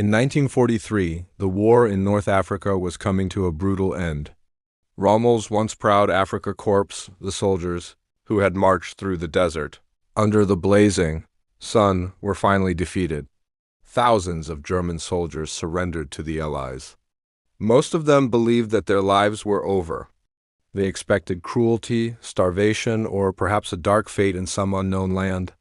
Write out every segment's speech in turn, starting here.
In 1943, the war in North Africa was coming to a brutal end. Rommel's once proud Afrika Korps, the soldiers, who had marched through the desert, under the blazing sun, were finally defeated. Thousands of German soldiers surrendered to the Allies. Most of them believed that their lives were over. They expected cruelty, starvation, or perhaps a dark fate in some unknown land.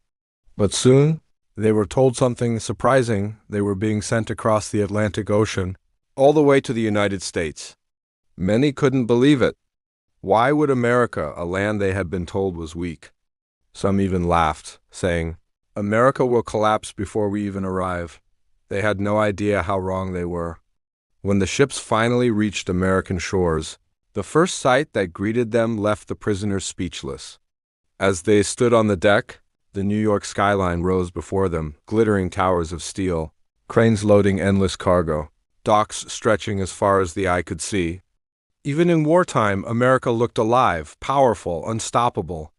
But soon, they were told something surprising. They were being sent across the Atlantic Ocean, all the way to the United States. Many couldn't believe it. Why would America, a land they had been told was weak? Some even laughed, saying, "America will collapse before we even arrive." They had no idea how wrong they were. When the ships finally reached American shores, the first sight that greeted them left the prisoners speechless. As they stood on the deck, the New York skyline rose before them, glittering towers of steel, cranes loading endless cargo, docks stretching as far as the eye could see. Even in wartime, America looked alive, powerful, unstoppable.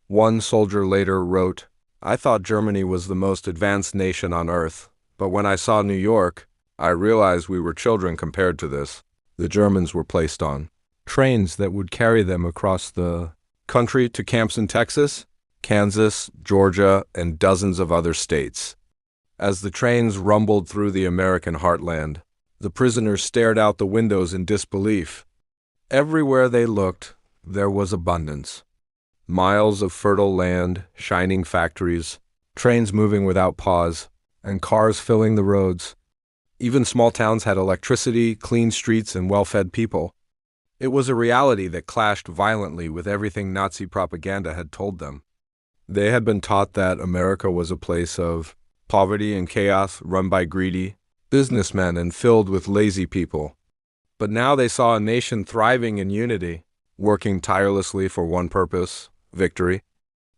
One soldier later wrote, "I thought Germany was the most advanced nation on earth, but when I saw New York, I realized we were children compared to this." The Germans were placed on trains that would carry them across the country to camps in Texas, Kansas, Georgia, and dozens of other states. As the trains rumbled through the American heartland, the prisoners stared out the windows in disbelief. Everywhere they looked, there was abundance. Miles of fertile land, shining factories, trains moving without pause, and cars filling the roads. Even small towns had electricity, clean streets, and well-fed people. It was a reality that clashed violently with everything Nazi propaganda had told them. They had been taught that America was a place of poverty and chaos, run by greedy businessmen and filled with lazy people. But now they saw a nation thriving in unity, working tirelessly for one purpose: victory.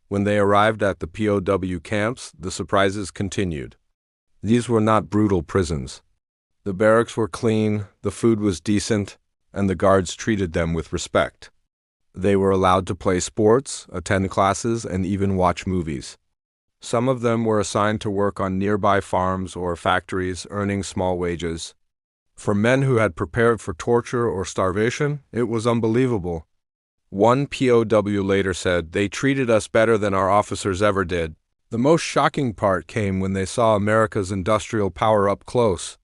When they arrived at the POW camps, the surprises continued. These were not brutal prisons. The barracks were clean, the food was decent, and the guards treated them with respect. They were allowed to play sports, attend classes, and even watch movies. Some of them were assigned to work on nearby farms or factories, earning small wages. For men who had prepared for torture or starvation, it was unbelievable. One POW later said, "They treated us better than our officers ever did." The most shocking part came when they saw America's industrial power up close.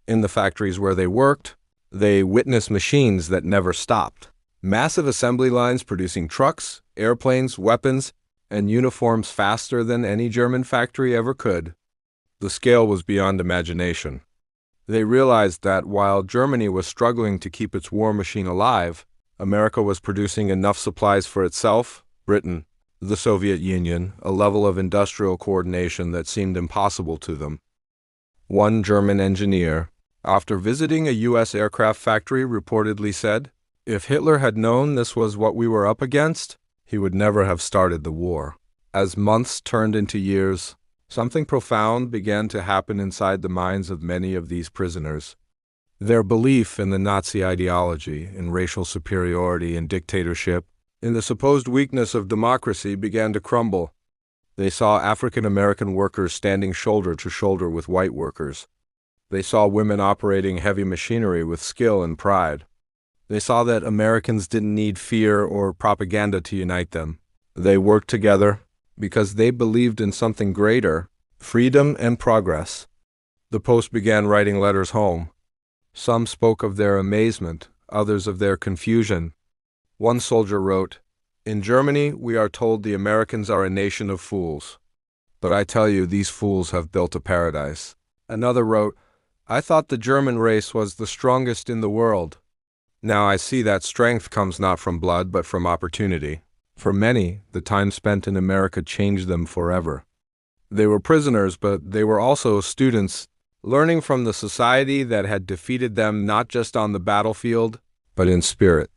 In the factories where they worked, they witnessed machines that never stopped. Massive assembly lines producing trucks, airplanes, weapons, and uniforms faster than any German factory ever could. The scale was beyond imagination. They realized that while Germany was struggling to keep its war machine alive, America was producing enough supplies for itself, Britain, the Soviet Union, a level of industrial coordination that seemed impossible to them. One German engineer, after visiting a U.S. aircraft factory, reportedly said, "If Hitler had known this was what we were up against, he would never have started the war." As months turned into years, something profound began to happen inside the minds of many of these prisoners. Their belief in the Nazi ideology, in racial superiority and dictatorship, in the supposed weakness of democracy began to crumble. They saw African American workers standing shoulder to shoulder with white workers. They saw women operating heavy machinery with skill and pride. They saw that Americans didn't need fear or propaganda to unite them. They worked together because they believed in something greater: freedom and progress. The Post began writing letters home. Some spoke of their amazement, others of their confusion. One soldier wrote, "In Germany, we are told the Americans are a nation of fools. But I tell you, these fools have built a paradise." Another wrote, "I thought the German race was the strongest in the world. Now I see that strength comes not from blood, but from opportunity." For many, the time spent in America changed them forever. They were prisoners, but they were also students, learning from the society that had defeated them not just on the battlefield, but in spirit.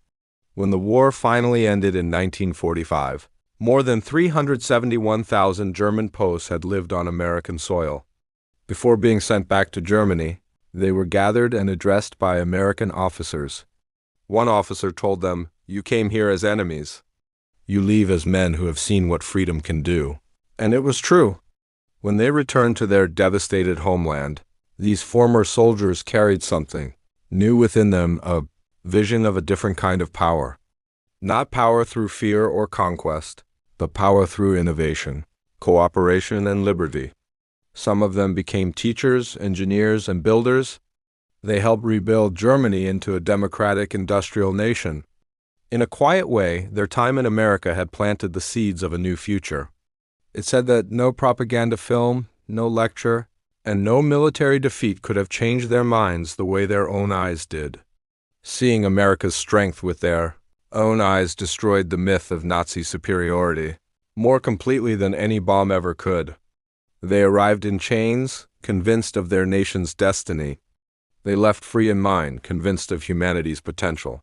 When the war finally ended in 1945, more than 371,000 German Posts had lived on American soil. Before being sent back to Germany, they were gathered and addressed by American officers. One officer told them, "You came here as enemies. You leave as men who have seen what freedom can do." And it was true. When they returned to their devastated homeland, These former soldiers carried something new within them, a vision of a different kind of power. Not power through fear or conquest, but power through innovation, cooperation, and liberty. Some of them became teachers, engineers, and builders. They helped rebuild Germany into a democratic industrial nation. In a quiet way, their time in America had planted the seeds of a new future. It said that no propaganda film, no lecture, and no military defeat could have changed their minds the way their own eyes did. Seeing America's strength with their own eyes destroyed the myth of Nazi superiority more completely than any bomb ever could. They arrived in chains, convinced of their nation's destiny. They left free in mind, convinced of humanity's potential.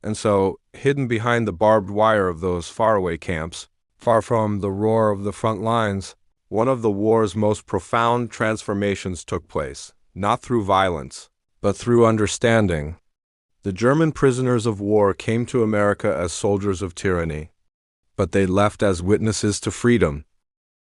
And so, hidden behind the barbed wire of those faraway camps, far from the roar of the front lines, one of the war's most profound transformations took place, not through violence, but through understanding. The German prisoners of war came to America as soldiers of tyranny, but they left as witnesses to freedom.